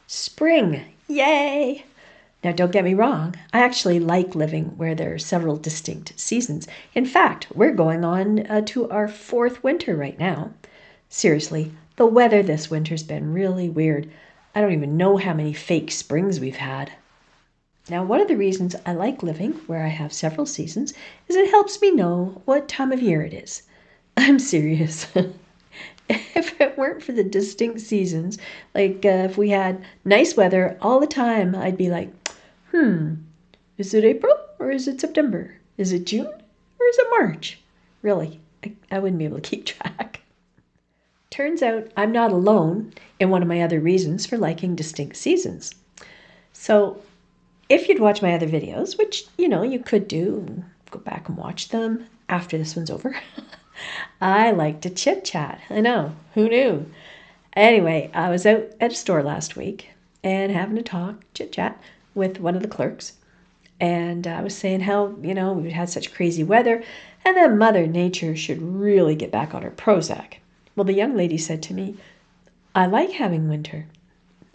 Spring! Yay! Now, don't get me wrong, I actually like living where there are several distinct seasons. In fact, we're going on to our fourth winter right now. Seriously, the weather this winter's been really weird. I don't even know how many fake springs we've had. Now, one of the reasons I like living where I have several seasons is it helps me know what time of year it is. I'm serious. If it weren't for the distinct seasons, like if we had nice weather all the time, I'd be like, is it April or is it September? Is it June or is it March? Really, I wouldn't be able to keep track. Turns out I'm not alone in one of my other reasons for liking distinct seasons. So if you'd watch my other videos, which, you could do, go back and watch them after this one's over. I like to chit chat. I know, who knew? Anyway, I was out at a store last week and having a talk, chit chat, with one of the clerks. And I was saying how, we've had such crazy weather and that Mother Nature should really get back on her Prozac. Well, the young lady said to me, I like having winter.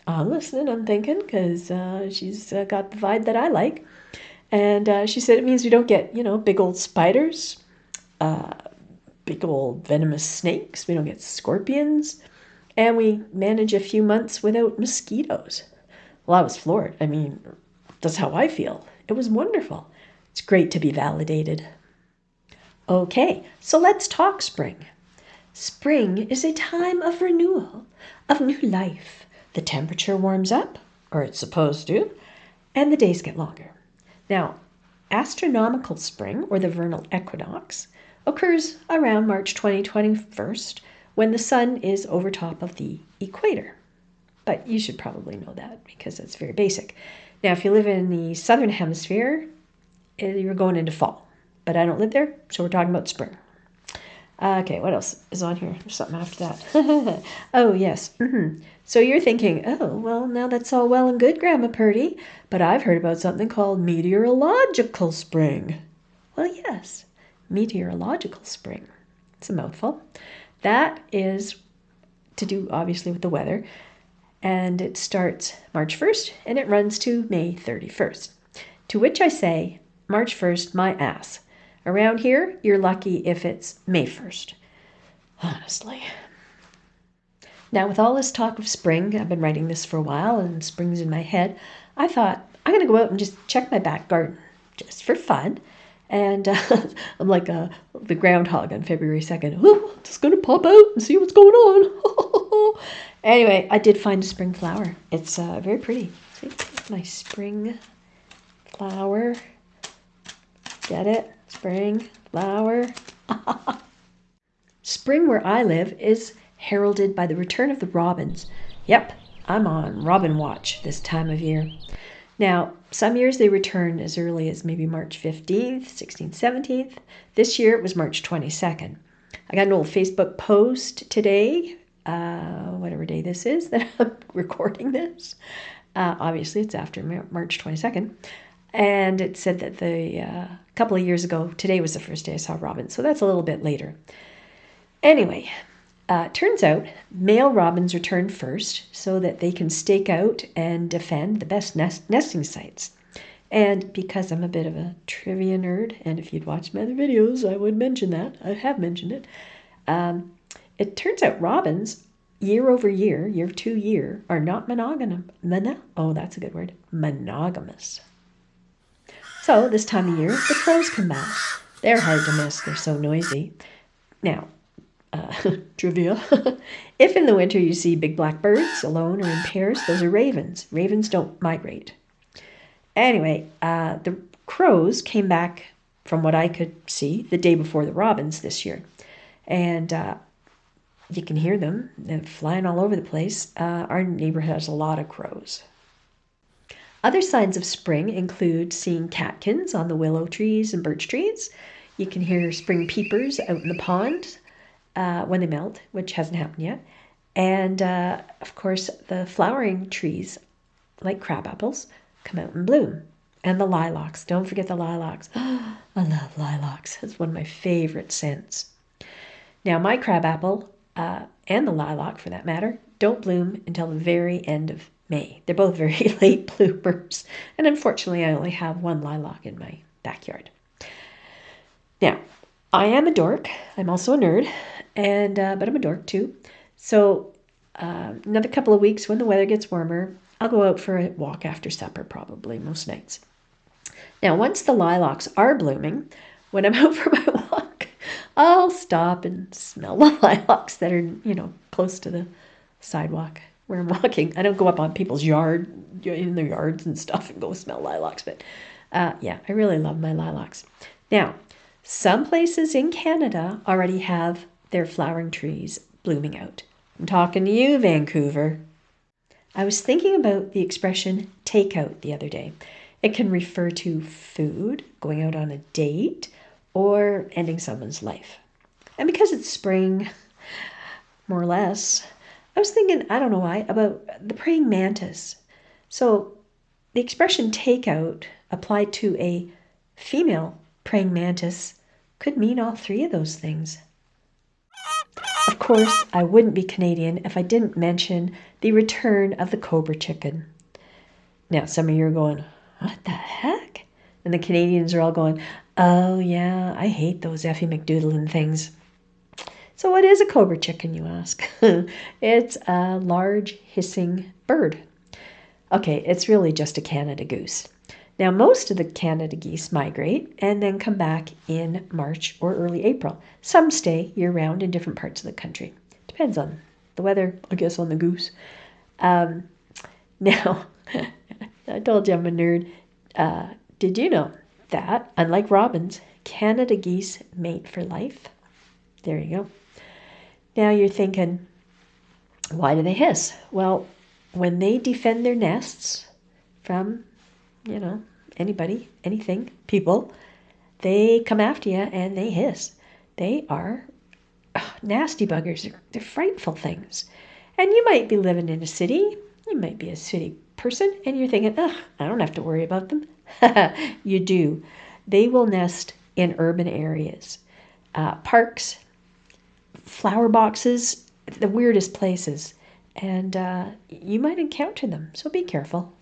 I'm listening, I'm thinking, because she's got the vibe that I like. And she said it means we don't get, big old spiders, big old venomous snakes. We don't get scorpions. And we manage a few months without mosquitoes. Well, I was floored. I mean, that's how I feel. It was wonderful. It's great to be validated. Okay, so let's talk spring. Spring is a time of renewal, of new life. The temperature warms up, or it's supposed to, and the days get longer. Now, astronomical spring, or the vernal equinox, occurs around March 2021 when the sun is over top of the equator. But you should probably know that because that's very basic. Now, if you live in the southern hemisphere, you're going into fall. But I don't live there, so we're talking about spring. Okay, what else is on here? There's something after that. Oh, yes. So you're thinking, oh, well, now that's all well and good, Grandma Perdie, but I've heard about something called meteorological spring. Well, yes, meteorological spring. It's a mouthful. That is to do, obviously, with the weather, and it starts March 1st, and it runs to May 31st. To which I say, March 1st, my ass. Around here, you're lucky if it's May 1st. Honestly. Now, with all this talk of spring, I've been writing this for a while, and spring's in my head, I thought, I'm going to go out and just check my back garden, just for fun. And I'm like the groundhog on February 2nd. Oh, just going to pop out and see what's going on. Anyway, I did find a spring flower. It's very pretty. See, my spring flower. Get it? Spring flower. Spring where I live is heralded by the return of the robins. Yep, I'm on robin watch this time of year. Now, some years they return as early as maybe March 15th, 16th, 17th. This year it was March 22nd. I got an old Facebook post today, whatever day this is that I'm recording this. Obviously, it's after March 22nd. And it said that a couple of years ago, today was the first day I saw robins, so that's a little bit later. Anyway, turns out male robins return first so that they can stake out and defend the best nesting sites. And because I'm a bit of a trivia nerd, and if you'd watched my other videos, I would mention that. I have mentioned it. It turns out robins, year over year, year to year, are not monogamous. That's a good word. Monogamous. So this time of year, the crows come back. They're hard to miss. They're so noisy. Now, trivia. If in the winter you see big black birds alone or in pairs, those are ravens. Ravens don't migrate. Anyway, the crows came back, from what I could see, the day before the robins this year. And you can hear them. They're flying all over the place. Our neighborhood has a lot of crows. Other signs of spring include seeing catkins on the willow trees and birch trees. You can hear spring peepers out in the pond when they melt, which hasn't happened yet. And, of course, the flowering trees, like crabapples, come out and bloom. And the lilacs. Don't forget the lilacs. I love lilacs. It's one of my favorite scents. Now, my crabapple, and the lilac for that matter, don't bloom until the very end of May. They're both very late bloomers. And unfortunately, I only have one lilac in my backyard. Now, I am a dork. I'm also a nerd, but I'm a dork too. So another couple of weeks when the weather gets warmer, I'll go out for a walk after supper, probably most nights. Now, once the lilacs are blooming, when I'm out for my walk, I'll stop and smell the lilacs that are, close to the sidewalk where I'm walking. I don't go up on people's yard, in their yards and stuff, and go smell lilacs. But yeah, I really love my lilacs. Now, some places in Canada already have their flowering trees blooming out. I'm talking to you, Vancouver. I was thinking about the expression takeout the other day. It can refer to food, going out on a date, or ending someone's life. And because it's spring, more or less, I was thinking, I don't know why, about the praying mantis. So the expression takeout applied to a female praying mantis could mean all three of those things. Of course, I wouldn't be Canadian if I didn't mention the return of the cobra chicken. Now, some of you are going, what the heck? And the Canadians are all going, oh yeah, I hate those Effie McDoodlin things. So what is a cobra chicken, you ask? It's a large hissing bird. Okay, it's really just a Canada goose. Now, most of the Canada geese migrate and then come back in March or early April. Some stay year-round in different parts of the country. Depends on the weather, I guess, on the goose. Now, I told you I'm a nerd. Did you know that, unlike robins, Canada geese mate for life? There you go. Now you're thinking, why do they hiss? Well, when they defend their nests from, anybody, anything, people, they come after you and they hiss. They are nasty buggers. They're frightful things. And you might be living in a city. You might be a city person and you're thinking, I don't have to worry about them. You do. They will nest in urban areas, parks, flower boxes, the weirdest places. And you might encounter them, so be careful.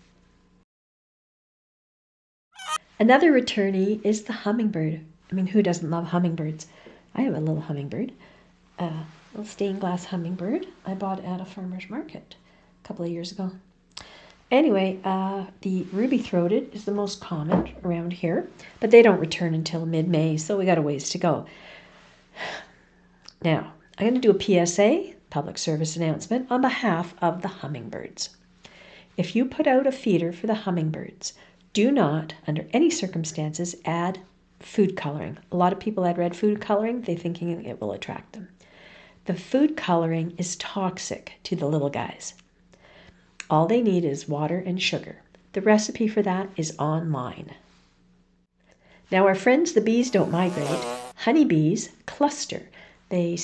Another returnee is the hummingbird. I mean, who doesn't love hummingbirds? I have a little hummingbird, a little stained glass hummingbird I bought at a farmer's market a couple of years ago. Anyway, the ruby-throated is the most common around here, but they don't return until mid-May, so we got a ways to go. Now, I'm going to do a PSA, public service announcement, on behalf of the hummingbirds. If you put out a feeder for the hummingbirds, do not, under any circumstances, add food coloring. A lot of people add red food coloring, they're thinking it will attract them. The food coloring is toxic to the little guys. All they need is water and sugar. The recipe for that is online. Now, our friends, the bees, don't migrate. Honeybees cluster. They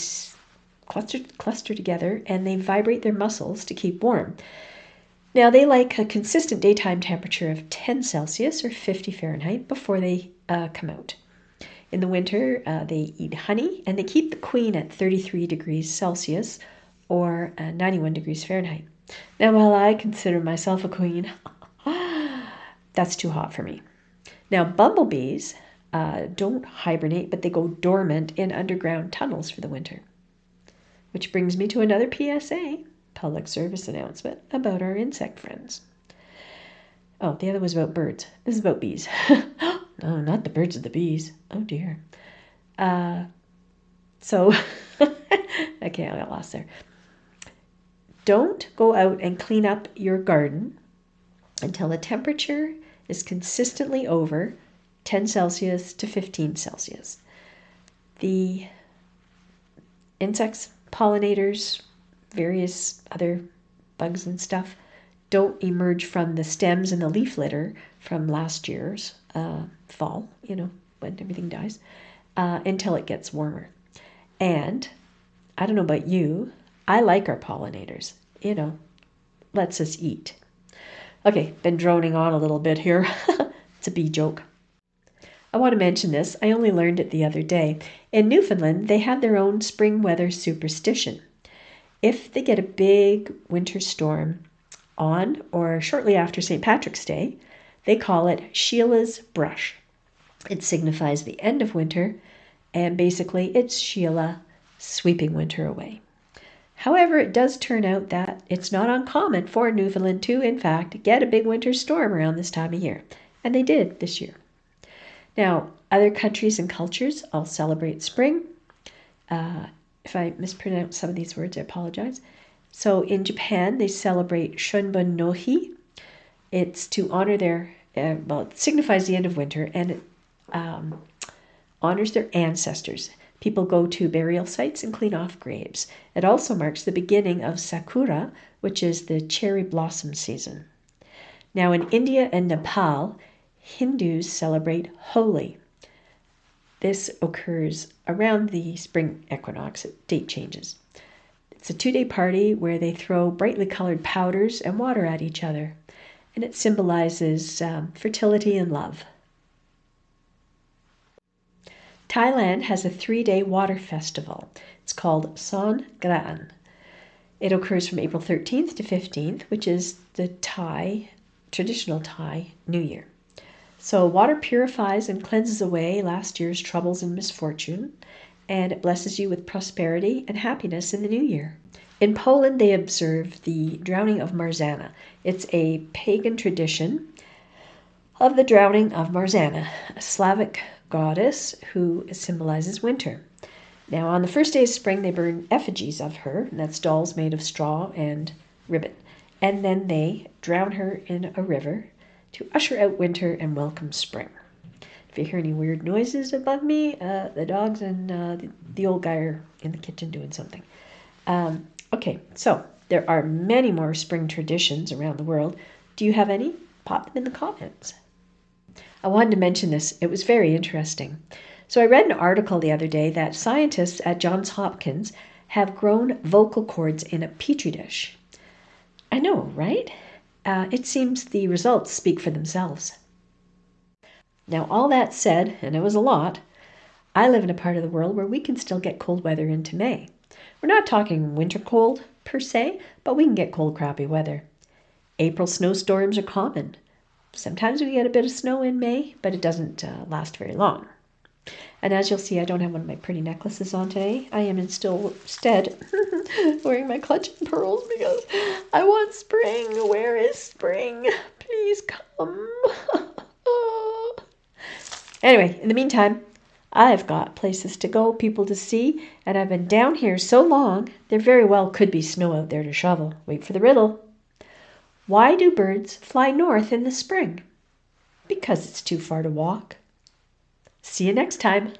cluster together and they vibrate their muscles to keep warm. Now, they like a consistent daytime temperature of 10 Celsius or 50 Fahrenheit before they come out. In the winter, they eat honey and they keep the queen at 33 degrees Celsius or 91 degrees Fahrenheit. Now, while I consider myself a queen, that's too hot for me. Now, bumblebees don't hibernate, but they go dormant in underground tunnels for the winter. Which brings me to another PSA, public service announcement, about our insect friends. Oh, the other was about birds. This is about bees. No, not the birds of the bees. Oh, dear. Okay, I got lost there. Don't go out and clean up your garden until the temperature is consistently over 10 Celsius to 15 Celsius. The insects, pollinators, various other bugs and stuff don't emerge from the stems and the leaf litter from last year's fall, when everything dies, until it gets warmer. And I don't know about you, I like our pollinators, lets us eat. Okay, been droning on a little bit here. It's a bee joke. I want to mention this. I only learned it the other day. In Newfoundland, they have their own spring weather superstition. If they get a big winter storm, on or shortly after St. Patrick's Day, they call it Sheila's brush. It signifies the end of winter, and basically it's Sheila sweeping winter away. However, it does turn out that it's not uncommon for Newfoundland to, in fact, get a big winter storm around this time of year, and they did this year. Now, other countries and cultures all celebrate spring. If I mispronounce some of these words, I apologize. So in Japan, they celebrate Shunbun no Hi. It's to honor their, it signifies the end of winter, and it honors their ancestors. People go to burial sites and clean off graves. It also marks the beginning of Sakura, which is the cherry blossom season. Now in India and Nepal, Hindus celebrate Holi. This occurs around the spring equinox. Date changes. It's a 2-day party where they throw brightly colored powders and water at each other, and it symbolizes fertility and love. Thailand has a 3-day water festival. It's called Songkran. It occurs from April 13th to 15th, which is the traditional Thai New Year. So water purifies and cleanses away last year's troubles and misfortune, and it blesses you with prosperity and happiness in the new year. In Poland, they observe the drowning of Marzanna. It's a pagan tradition of the drowning of Marzanna, a Slavic goddess who symbolizes winter. Now, on the first day of spring, they burn effigies of her, and that's dolls made of straw and ribbon. And then they drown her in a river to usher out winter and welcome spring. If you hear any weird noises above me, the dogs and the old guy are in the kitchen doing something. Okay, so there are many more spring traditions around the world. Do you have any? Pop them in the comments. I wanted to mention this. It was very interesting. So I read an article the other day that scientists at Johns Hopkins have grown vocal cords in a petri dish. I know, right? It seems the results speak for themselves. Now, all that said, and it was a lot, I live in a part of the world where we can still get cold weather into May. We're not talking winter cold per se, but we can get cold, crappy weather. April snowstorms are common. Sometimes we get a bit of snow in May, but it doesn't last very long. And as you'll see, I don't have one of my pretty necklaces on today. I am instead wearing my clutch and pearls because I want spring. Where is spring? Please come. Anyway, in the meantime, I've got places to go, people to see, and I've been down here so long, there very well could be snow out there to shovel. Wait for the riddle. Why do birds fly north in the spring? Because it's too far to walk. See you next time.